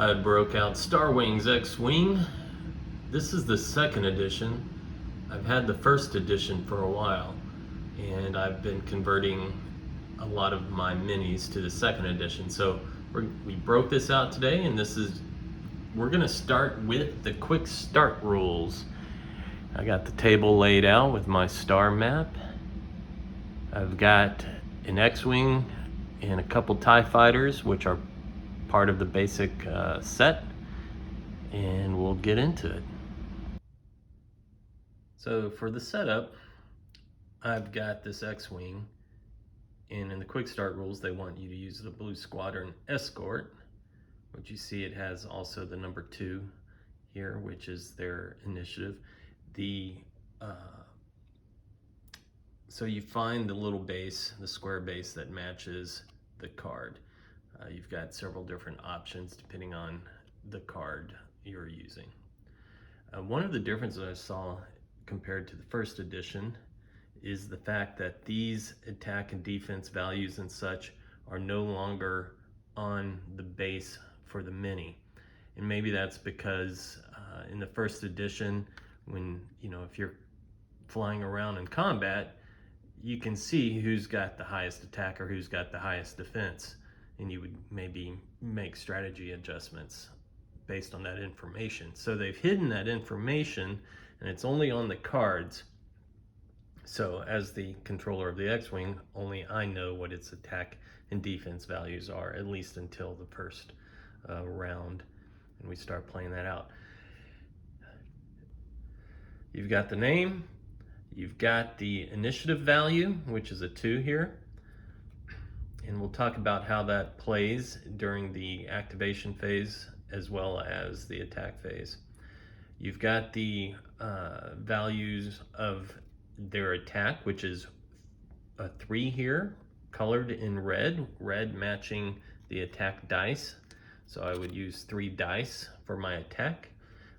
I broke out Star Wings X-Wing. This is the second edition. I've had the first edition for a while, and I've been converting a lot of my minis to the second edition. So we broke this out today, and we're gonna start with the quick start rules. I got the table laid out with my star map. I've got an X-Wing and a couple TIE fighters, which are part of the basic set, and we'll get into it. So for the setup, I've got this X-Wing, and in the quick start rules they want you to use the Blue Squadron Escort, which you see it has also the number 2 here, which is their initiative. So you find the little base, the square base that matches the card. You've got several different options depending on the card you're using. One of the differences I saw compared to the first edition is the fact that these attack and defense values and such are no longer on the base for the mini. And maybe that's because in the first edition, when if you're flying around in combat, you can see who's got the highest attack or who's got the highest defense, and you would maybe make strategy adjustments based on that information. So they've hidden that information, and it's only on the cards. So as the controller of the X-Wing, only I know what its attack and defense values are, at least until the first round, and we start playing that out. You've got the name, you've got the initiative value, which is a 2 here. And we'll talk about how that plays during the activation phase as well as the attack phase. You've got the values of their attack, which is a 3 here, colored in red matching the attack dice. So I would use 3 dice for my attack.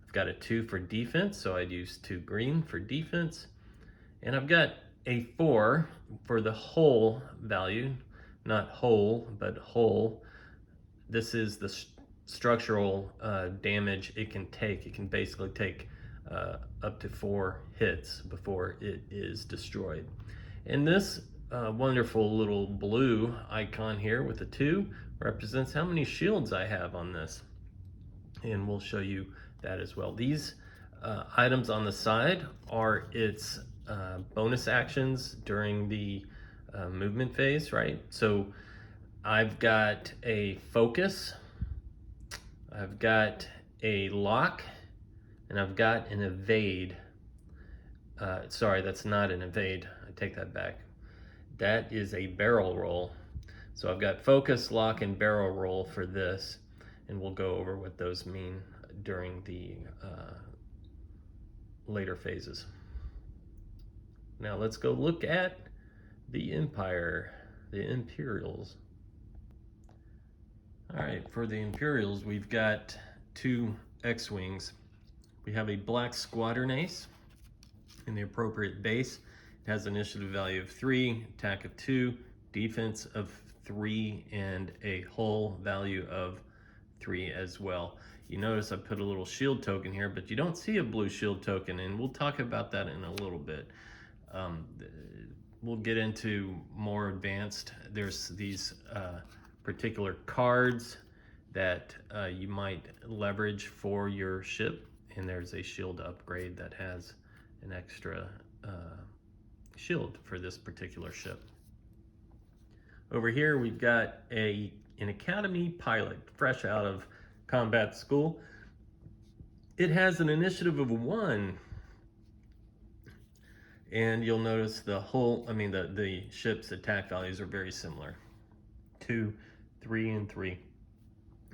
I've got a 2 for defense, so I'd use 2 green for defense. And I've got a 4 for the whole value. Not whole, but whole. This is the structural damage it can take. It can basically take up to 4 hits before it is destroyed. And this wonderful little blue icon here with a 2 represents how many shields I have on this. And we'll show you that as well. These items on the side are its bonus actions during the movement phase, right? So I've got a focus, I've got a lock, and I've got an evade. Sorry, that's not an evade. I take that back. That is a barrel roll. So I've got focus, lock, and barrel roll for this, and we'll go over what those mean during the later phases. Now let's go look at the Empire, the Imperials. All right, for the Imperials, we've got 2 X-Wings. We have a Black Squadron Ace in the appropriate base. It has initiative value of 3, attack of 2, defense of 3, and a hull value of 3 as well. You notice I put a little shield token here, but you don't see a blue shield token, and we'll talk about that in a little bit. We'll get into more advanced. There's these particular cards that you might leverage for your ship, and there's a shield upgrade that has an extra shield for this particular ship. Over here we've got an Academy pilot fresh out of combat school. It has an initiative of 1. And you'll notice the ship's attack values are very similar. 2, 3, and 3.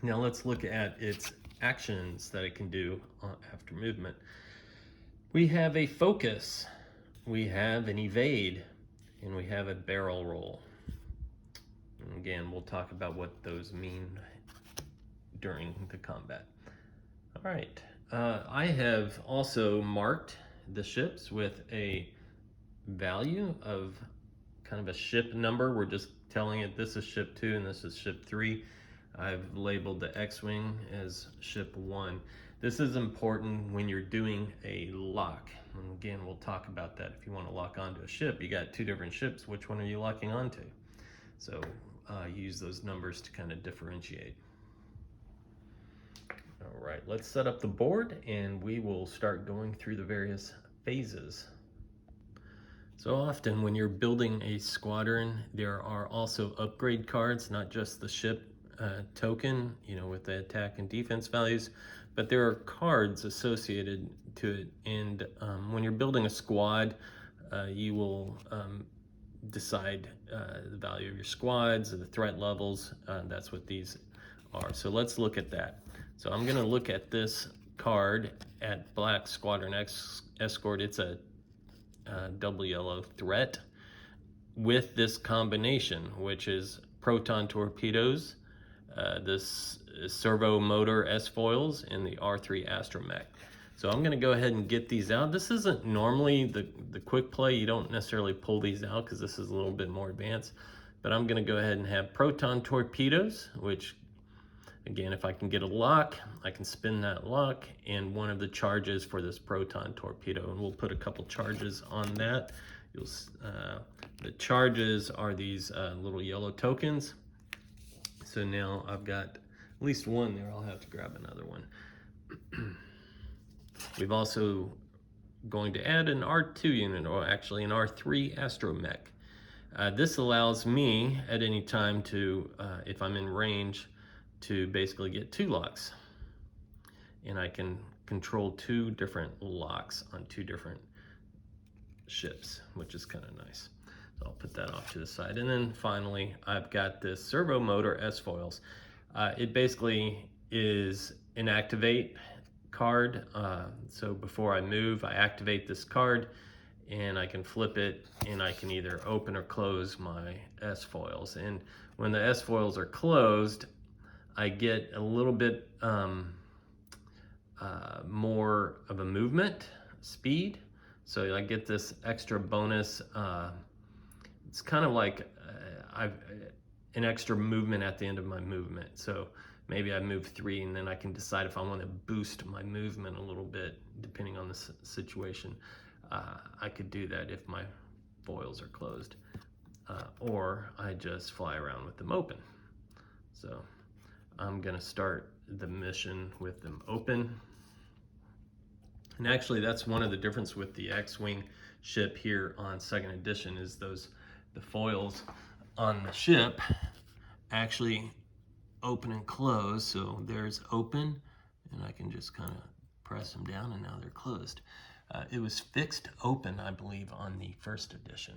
Now let's look at its actions that it can do after movement. We have a focus, we have an evade, and we have a barrel roll. And again, we'll talk about what those mean during the combat. All right, I have also marked the ships with a value of kind of a ship number. We're just telling it this is ship 2 and this is ship 3. I've labeled the X-Wing as ship 1. This is important when you're doing a lock. And again, we'll talk about that. If you want to lock onto a ship, you got two different ships. Which one are you locking onto? So use those numbers to kind of differentiate. All right, let's set up the board and we will start going through the various phases. So often when you're building a squadron, there are also upgrade cards, not just the ship token, with the attack and defense values, but there are cards associated to it. And when you're building a squad, you will decide the value of your squads, the threat levels. That's what these are. So let's look at that. So I'm going to look at this card at Black Squadron Escort. It's a double yellow threat with this combination, which is proton torpedoes, this servo motor S-foils, and the R3 astromech. So I'm going to go ahead and get these out. This isn't normally the quick play. You don't necessarily pull these out because this is a little bit more advanced. But I'm going to go ahead and have proton torpedoes, which, again, if I can get a lock, I can spin that lock, and one of the charges for this proton torpedo. And we'll put a couple charges on that. The charges are these little yellow tokens. So now I've got at least one there. I'll have to grab another one. We've also going to add an R2 unit, or actually an R3 astromech. This allows me at any time to, if I'm in range, to basically get two locks. And I can control two different locks on two different ships, which is kind of nice. So I'll put that off to the side. And then finally, I've got this servo motor S-foils. It basically is an activate card. So before I move, I activate this card and I can flip it, and I can either open or close my S-foils. And when the S-foils are closed, I get a little bit more of a movement speed. So I get this extra bonus. It's kind of like an extra movement at the end of my movement. So maybe I move 3, and then I can decide if I want to boost my movement a little bit, depending on the situation. I could do that if my foils are closed, or I just fly around with them open. So I'm gonna start the mission with them open. And actually, that's one of the difference with the X-Wing ship here on 2nd edition, is the foils on the ship actually open and close. So there's open, and I can just kind of press them down, and now they're closed. It was fixed open, I believe, on the 1st edition.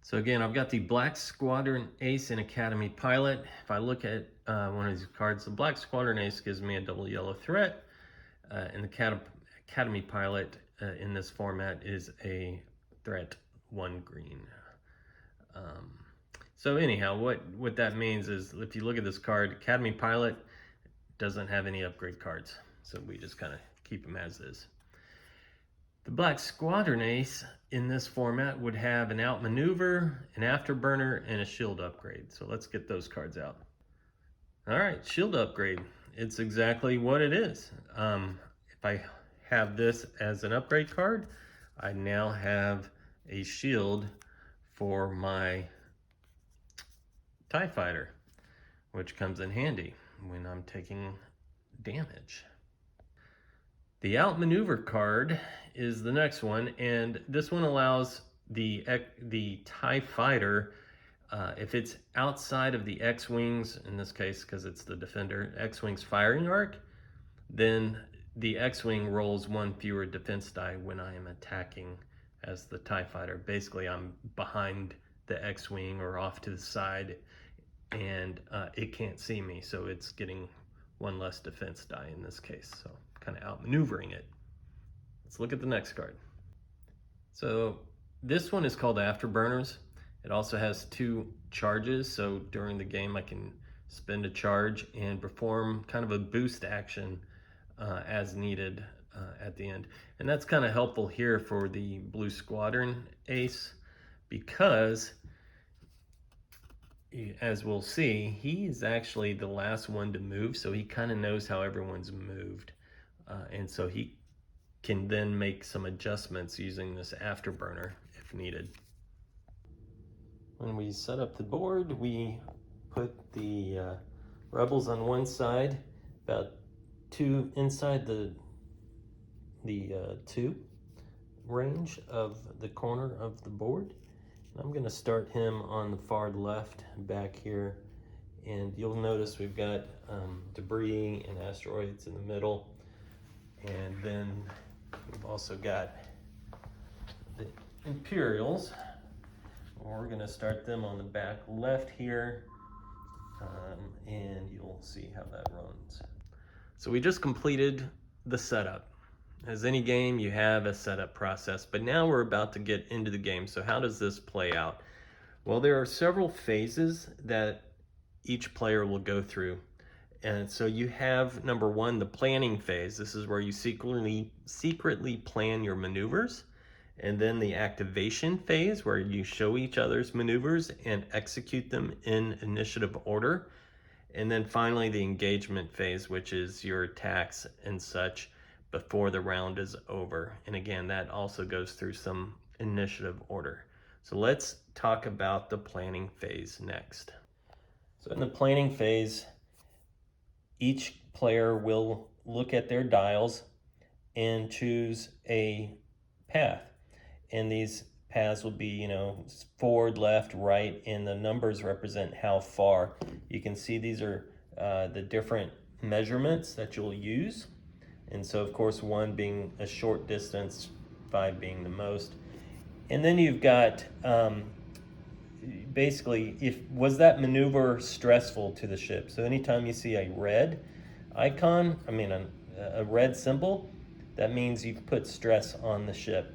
So again, I've got the Black Squadron Ace and Academy Pilot. If I look at one of these cards, the Black Squadron Ace gives me a double yellow threat, and the Academy Pilot in this format is a threat 1 green. So anyhow, what that means is, if you look at this card, Academy Pilot doesn't have any upgrade cards, so we just kind of keep them as is. The Black Squadron Ace in this format would have an outmaneuver, an afterburner, and a shield upgrade. So let's get those cards out. All right, shield upgrade. It's exactly what it is. If I have this as an upgrade card, I now have a shield for my TIE Fighter, which comes in handy when I'm taking damage. The outmaneuver card is the next one, and this one allows the TIE Fighter, if it's outside of the X-Wings, in this case because it's the Defender, X-Wing's firing arc, then the X-Wing rolls 1 fewer defense die when I am attacking as the TIE Fighter. Basically, I'm behind the X-Wing or off to the side, and it can't see me, so it's getting 1 less defense die in this case. So kind of outmaneuvering it. Let's look at the next card. So this one is called Afterburners. It also has 2 charges, so during the game I can spend a charge and perform kind of a boost action as needed at the end. And that's kind of helpful here for the Blue Squadron Ace, because as we'll see, he is actually the last one to move, so he kind of knows how everyone's moved. And so he can then make some adjustments using this afterburner if needed. When we set up the board, we put the rebels on one side, about 2 inside the 2 range of the corner of the board. And I'm going to start him on the far left back here, and you'll notice we've got debris and asteroids in the middle, and then we've also got the Imperials. We're going to start them on the back left here, and you'll see how that runs. So we just completed the setup. As any game, you have a setup process, but now we're about to get into the game. So how does this play out? Well, there are several phases that each player will go through. And so you have, number 1, the planning phase. This is where you secretly plan your maneuvers. And then the activation phase, where you show each other's maneuvers and execute them in initiative order. And then finally, the engagement phase, which is your attacks and such before the round is over. And again, that also goes through some initiative order. So let's talk about the planning phase next. So in the planning phase, each player will look at their dials and choose a path. And these paths will be, forward, left, right, and the numbers represent how far. You can see these are the different measurements that you'll use. And so, of course, 1 being a short distance, 5 being the most. And then you've got, basically, was that maneuver stressful to the ship? So anytime you see a red icon, a red symbol, that means you've put stress on the ship.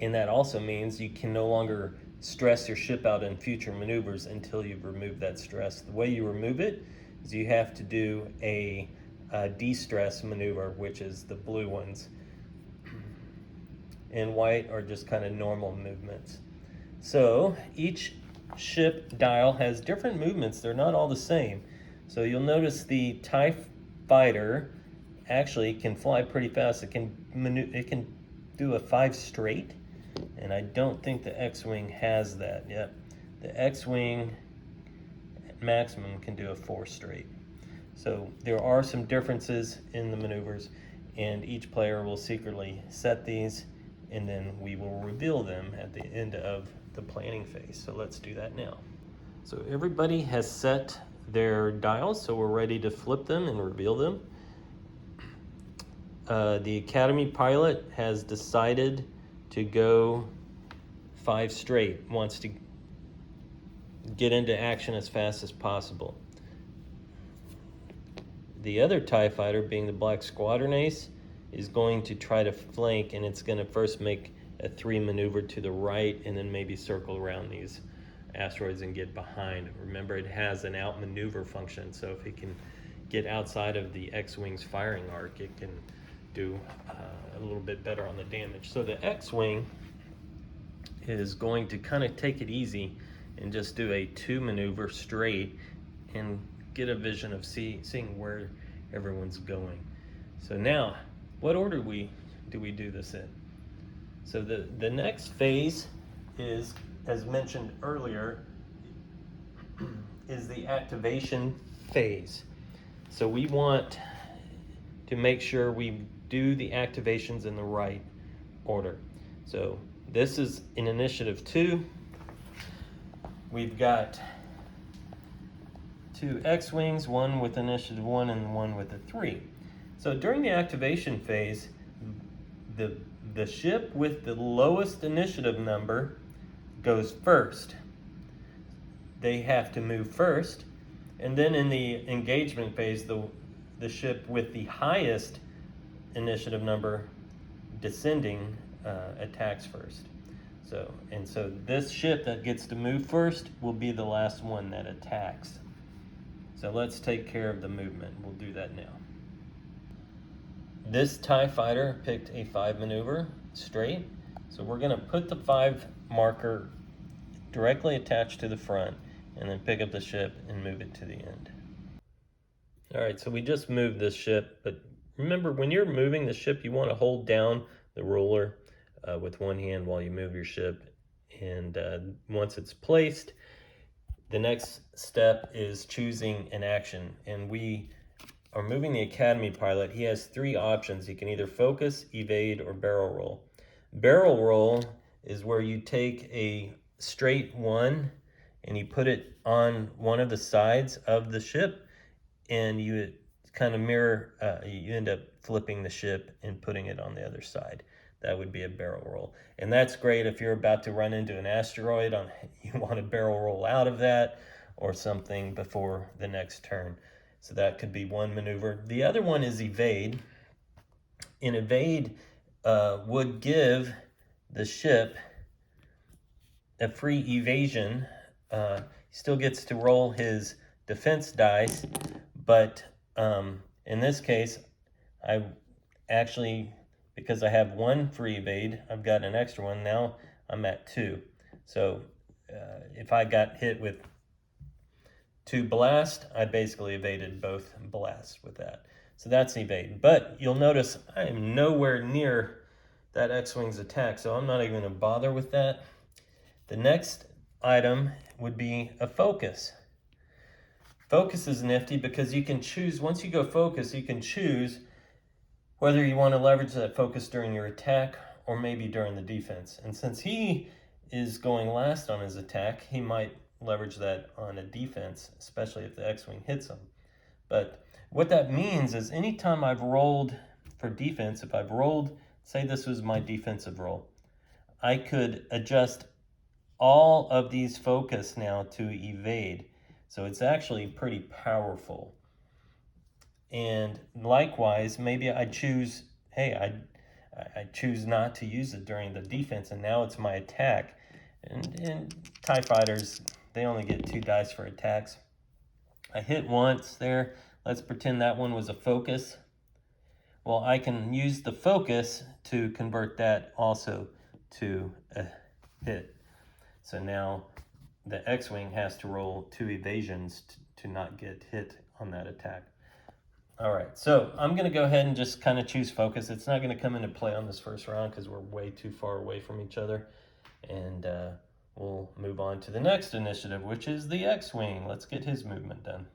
And that also means you can no longer stress your ship out in future maneuvers until you've removed that stress. The way you remove it is you have to do a de-stress maneuver, which is the blue ones. And white are just kind of normal movements. So each ship dial has different movements. They're not all the same. So you'll notice the TIE fighter actually can fly pretty fast. It can do a 5 straight, and I don't think the X-Wing has that yet. The X-Wing at maximum can do a 4 straight. So there are some differences in the maneuvers, and each player will secretly set these, and then we will reveal them at the end of the planning phase. So let's do that now. So everybody has set their dials, so we're ready to flip them and reveal them. The Academy pilot has decided to go 5 straight, wants to get into action as fast as possible. The other TIE fighter, being the Black Squadron Ace, is going to try to flank, and it's going to first make a 3 maneuver to the right and then maybe circle around these asteroids and get behind. Remember, it has an outmaneuver function, so if it can get outside of the X-Wing's firing arc, it can do a little bit better on the damage. So the X-Wing is going to kind of take it easy and just do a 2 maneuver straight and get a vision of seeing where everyone's going. So now, what order do we do this in? So the next phase is, as mentioned earlier, is the activation phase. So we want to make sure we do the activations in the right order. So this is in Initiative 2. We've got 2 X-Wings, one with Initiative 1 and one with a 3. So during the activation phase, the ship with the lowest initiative number goes first. They have to move first. And then in the engagement phase, the ship with the highest initiative number descending attacks first. So this ship that gets to move first will be the last one that attacks. So let's take care of the movement. We'll do that now. This TIE fighter picked a 5 maneuver straight. So we're going to put the 5 marker directly attached to the front, and then pick up the ship and move it to the end. All right, so we just moved this ship, but remember, when you're moving the ship, you want to hold down the ruler with one hand while you move your ship. And once it's placed, the next step is choosing an action. And we are moving the Academy pilot. He has three options. He can either focus, evade, or barrel roll. Barrel roll is where you take a straight one and you put it on one of the sides of the ship, and you kind of mirror, you end up flipping the ship and putting it on the other side. That would be a barrel roll. And that's great if you're about to run into an asteroid, you want to barrel roll out of that or something before the next turn. So that could be one maneuver. The other one is evade. And evade would give the ship a free evasion. He still gets to roll his defense dice, but in this case, I actually, because I have one free evade, I've got an extra one. Now I'm at 2. So if I got hit with 2 blast, I basically evaded both blasts with that. So that's evade. But you'll notice I am nowhere near that X-Wing's attack, so I'm not even going to bother with that. The next item would be a focus. Focus is nifty because you can choose, once you go focus, you can choose whether you want to leverage that focus during your attack or maybe during the defense. And since he is going last on his attack, he might leverage that on a defense, especially if the X-Wing hits him. But what that means is anytime I've rolled for defense, if I've rolled, say this was my defensive roll, I could adjust all of these focus now to evade. So it's actually pretty powerful. And likewise, maybe I choose, hey, I choose not to use it during the defense, and now it's my attack. And TIE fighters, they only get 2 dice for attacks. I hit once there. Let's pretend that one was a focus. Well, I can use the focus to convert that also to a hit. So now the X-Wing has to roll 2 evasions to not get hit on that attack. All right, so I'm going to go ahead and just kind of choose focus. It's not going to come into play on this first round because we're way too far away from each other. And we'll move on to the next initiative, which is the X-Wing. Let's get his movement done.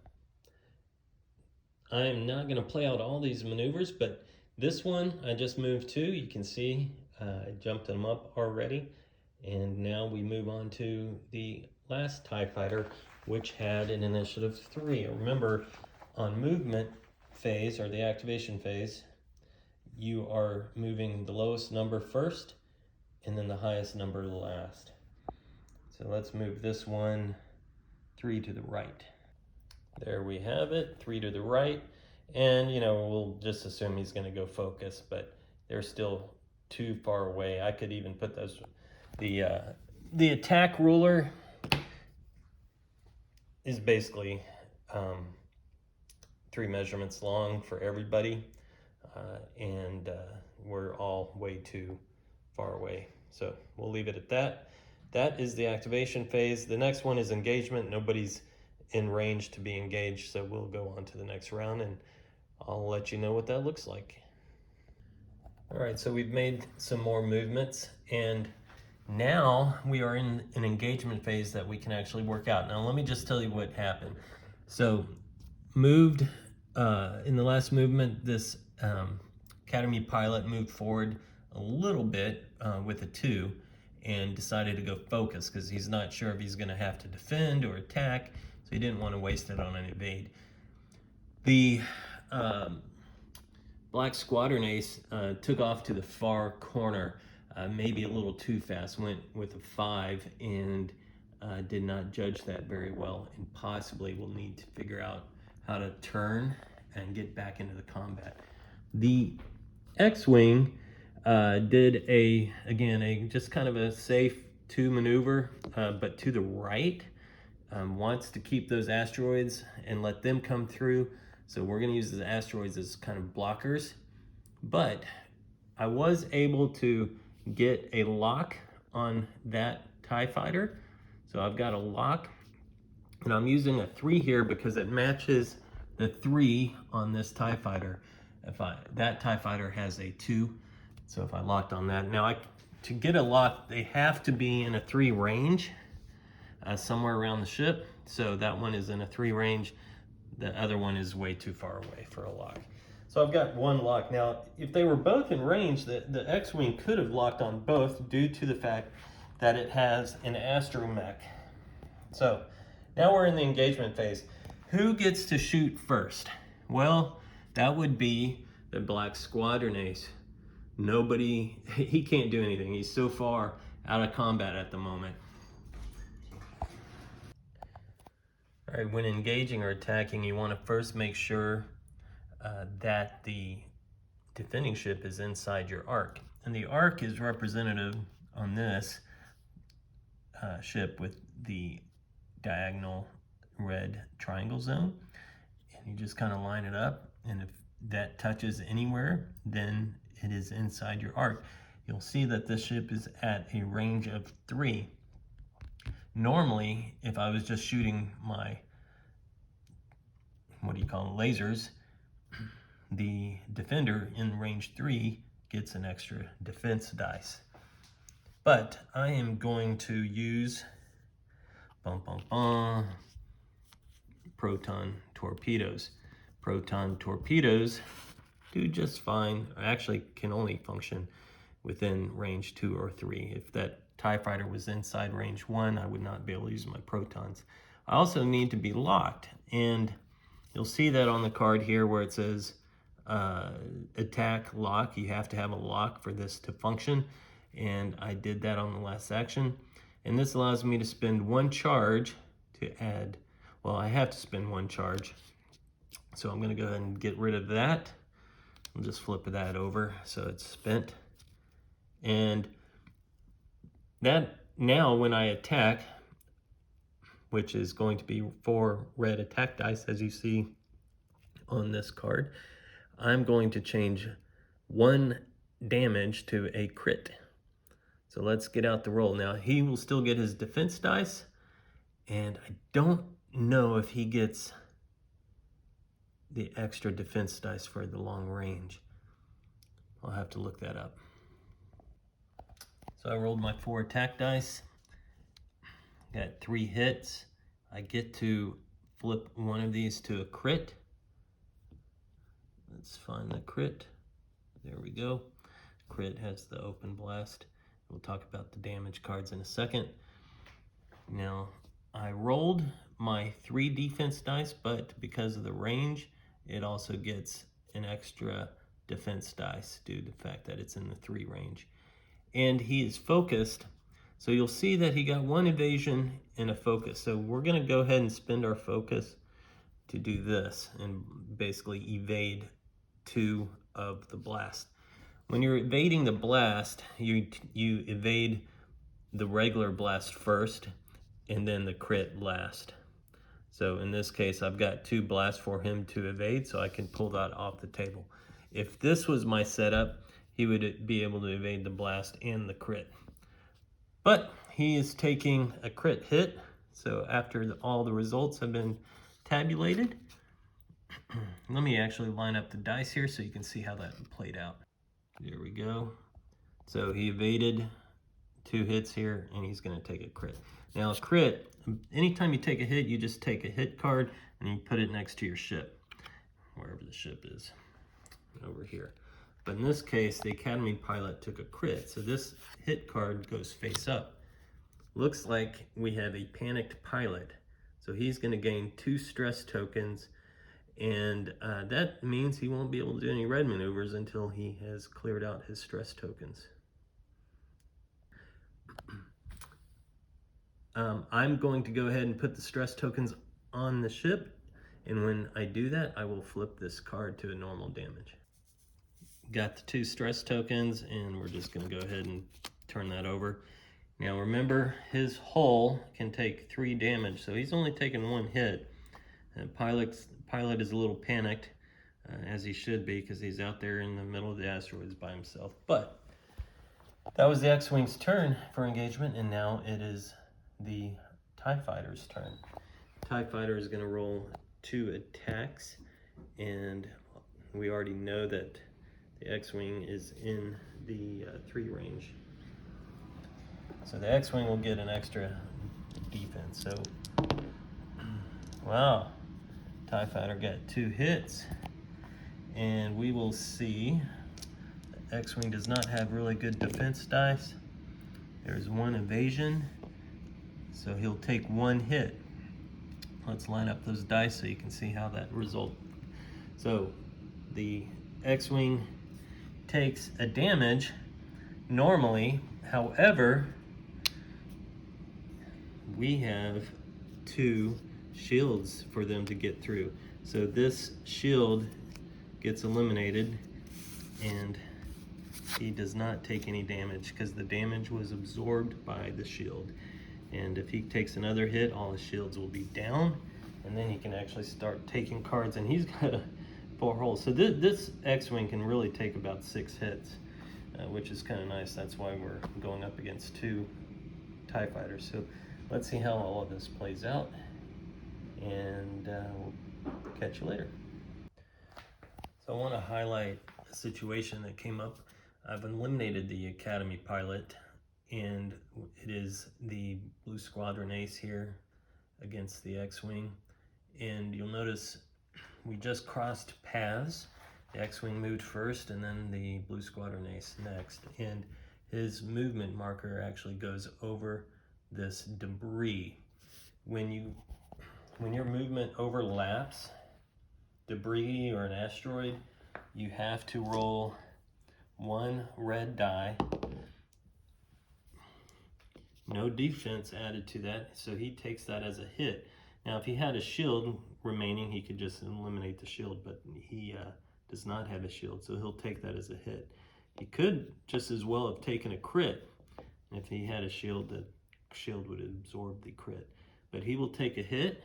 I'm not going to play out all these maneuvers, but this one I just moved to. You can see I jumped them up already. And now we move on to the last TIE fighter, which had an initiative 3. Remember, on movement phase, or the activation phase, you are moving the lowest number first and then the highest number last. So let's move this one 3 to the right. There we have it, 3 to the right. And we'll just assume he's going to go focus, but they're still too far away. I could even put those, the attack ruler is basically 3 measurements long for everybody, and we're all way too far away. So we'll leave it at that. That is the activation phase. The next one is engagement. Nobody's in range to be engaged, so we'll go on to the next round and I'll let you know what that looks like. All right, so we've made some more movements, and now we are in an engagement phase that we can actually work out. Now let me just tell you what happened. So moved in the last movement, this Academy pilot moved forward a little bit with a 2 and decided to go focus because he's not sure if he's going to have to defend or attack, so he didn't want to waste it on an evade. The Black Squadron Ace took off to the far corner, maybe a little too fast, went with a 5 and did not judge that very well, and possibly will need to figure out how to turn and get back into the combat. The X-Wing did again, just kind of a safe 2 maneuver, but to the right, wants to keep those asteroids and let them come through. So we're going to use the asteroids as kind of blockers. But I was able to get a lock on that TIE fighter. So I've got a lock, And I'm using a 3 here because it matches the 3 on this TIE fighter. That TIE fighter has a 2, so if I locked on that. Now, to get a lock, they have to be in a 3 range, somewhere around the ship. So that one is in a 3 range. The other one is way too far away for a lock. So I've got one lock. Now, if they were both in range, the X-Wing could have locked on both due to the fact that it has an astromech. So now we're in the engagement phase. Who gets to shoot first? Well, that would be the Black Squadron Ace. Nobody, he can't do anything. He's so far out of combat at the moment. All right, when engaging or attacking, you want to first make sure that the defending ship is inside your arc. And the arc is representative on this ship with the diagonal red triangle zone. And you just kind of line it up. And if that touches anywhere, then it is inside your arc. You'll see that this ship is at a range of 3. Normally, if I was just shooting my, lasers, the defender in range 3 gets an extra defense dice. But I am going to use proton torpedoes. Proton torpedoes do just fine. Actually can only function within range 2 or 3. If that TIE fighter was inside range 1, I would not be able to use my protons. I also need to be locked, and you'll see that on the card here where it says attack lock. You have to have a lock for this to function, and I did that on the last action. And this allows me to spend 1 charge to add, well, I have to spend 1 charge. So I'm gonna go ahead and get rid of that. I'll just flip that over so it's spent. And that now when I attack, which is going to be 4 red attack dice as you see on this card, I'm going to change 1 damage to a crit. So let's get out the roll. Now he will still get his defense dice, and I don't know if he gets the extra defense dice for the long range. I'll have to look that up. So I rolled my 4 attack dice, got 3 hits. I get to flip one of these to a crit. Let's find the crit. There we go. Crit has the open blast. We'll talk about the damage cards in a second. Now, I rolled my 3 defense dice, but because of the range, it also gets an extra defense dice due to the fact that it's in the 3 range. And he is focused, so you'll see that he got 1 evasion and a focus. So we're gonna go ahead and spend our focus to do this and basically evade 2 of the blast. When you're evading the blast, you evade the regular blast first and then the crit last. So in this case, I've got 2 blasts for him to evade, so I can pull that off the table. If this was my setup, he would be able to evade the blast and the crit. But he is taking a crit hit, so after all the results have been tabulated, let me actually line up the dice here so you can see how that played out. There we go. So he evaded 2 hits here, and he's gonna take a crit. Now a crit, anytime you take a hit, you just take a hit card and you put it next to your ship, wherever the ship is, over here. But in this case, the Academy pilot took a crit, so this hit card goes face up. Looks like we have a panicked pilot. So he's gonna gain 2 stress tokens, and that means he won't be able to do any red maneuvers until he has cleared out his stress tokens. I'm going to go ahead and put the stress tokens on the ship, and when I do that, I will flip this card to a normal damage. Got the 2 stress tokens, and we're just gonna go ahead and turn that over. Now remember, his hull can take 3 damage, so he's only taken 1 hit. And pilot is a little panicked, as he should be, because he's out there in the middle of the asteroids by himself. But that was the X-Wing's turn for engagement, and now it is the TIE Fighter's turn. TIE Fighter is going to roll 2 attacks, and we already know that the X-Wing is in the 3 range. So the X-Wing will get an extra defense. So, wow, TIE Fighter got 2 hits. And we will see the X-Wing does not have really good defense dice. There's 1 evasion, so he'll take 1 hit. Let's line up those dice so you can see how that result. So the X-Wing takes a damage normally, however, we have 2 shields for them to get through. So this shield gets eliminated and he does not take any damage because the damage was absorbed by the shield. And if he takes another hit, all his shields will be down, and then he can actually start taking cards, and he's got a 4 holes. So this X-Wing can really take about 6 hits, which is kind of nice. That's why we're going up against 2 TIE Fighters. So let's see how all of this plays out, and we'll catch you later. So I want to highlight a situation that came up. I've eliminated the Academy pilot, and it is the Blue Squadron Ace here against the X-Wing. And you'll notice we just crossed paths. The X-Wing moved first, and then the Blue Squadron Ace next. And his movement marker actually goes over this debris. When your movement overlaps debris or an asteroid, you have to roll 1 red die. No defense added to that, so he takes that as a hit. Now if he had a shield remaining, he could just eliminate the shield, but he does not have a shield, so he'll take that as a hit. He could just as well have taken a crit. If he had a shield, the shield would absorb the crit. But he will take a hit,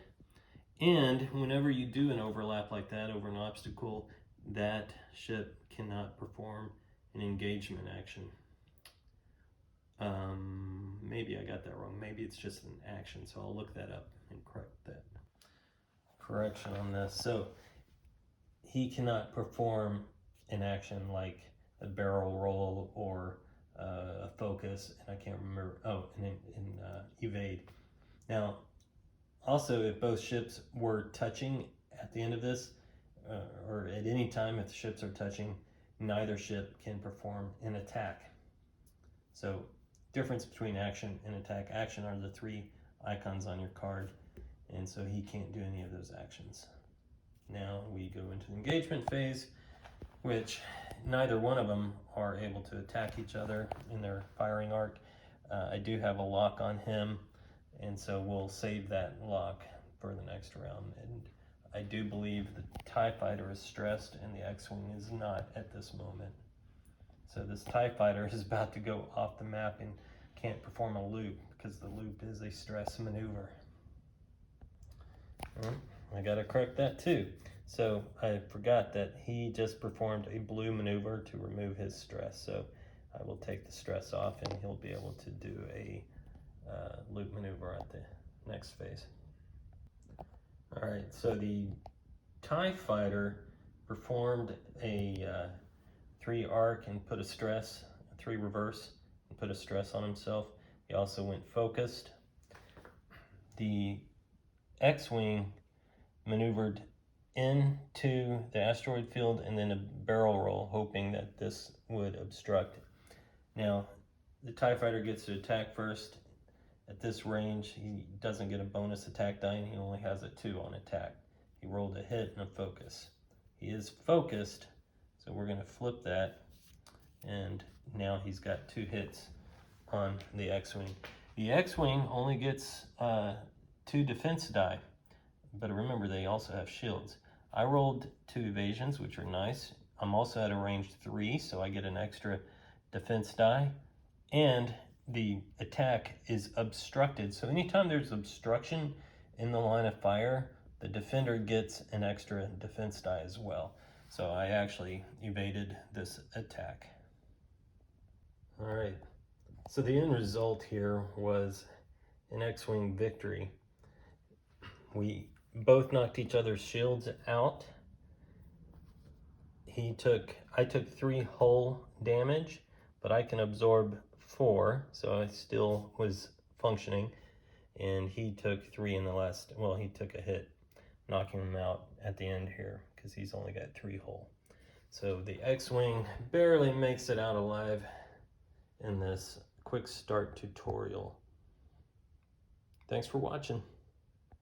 and whenever you do an overlap like that over an obstacle, that ship cannot perform an engagement action. Maybe I got that wrong. Maybe it's just an action, so I'll look that up and correct that. Correction on this. So he cannot perform an action like a barrel roll or a focus, and I can't remember. Oh, and evade. Now, also, if both ships were touching at the end of this, or at any time if the ships are touching, neither ship can perform an attack. So difference between action and attack. Action are the 3 icons on your card, and so he can't do any of those actions. Now we go into the engagement phase, which neither one of them are able to attack each other in their firing arc. I do have a lock on him, and so we'll save that lock for the next round. And I do believe the TIE Fighter is stressed and the X-Wing is not at this moment. So this TIE Fighter is about to go off the map and can't perform a loop because the loop is a stress maneuver. I gotta correct that too. So I forgot that he just performed a blue maneuver to remove his stress. So I will take the stress off and he'll be able to do a loop maneuver at the next phase. All right, so the TIE Fighter performed a 3 arc and put a stress, 3 reverse and put a stress on himself. He also went focused. The X-Wing maneuvered into the asteroid field and then a barrel roll, hoping that this would obstruct. Now, the TIE Fighter gets to attack first. At this range, he doesn't get a bonus attack die, and he only has a 2 on attack. He rolled a hit and a focus. He is focused, so we're going to flip that, and now he's got 2 hits on the X-Wing. The X-Wing only gets 2 defense die, but remember they also have shields. I rolled 2 evasions, which are nice. I'm also at a range 3, so I get an extra defense die, and the attack is obstructed. So anytime there's obstruction in the line of fire, the defender gets an extra defense die as well. So I actually evaded this attack. All right, so the end result here was an X-Wing victory. We both knocked each other's shields out. I took 3 hull damage, but I can absorb 4, so I still was functioning. And he took 3 in the last, well, he took a hit, knocking him out at the end here, because he's only got 3 hull. So the X-Wing barely makes it out alive in this quick start tutorial. Thanks for watching.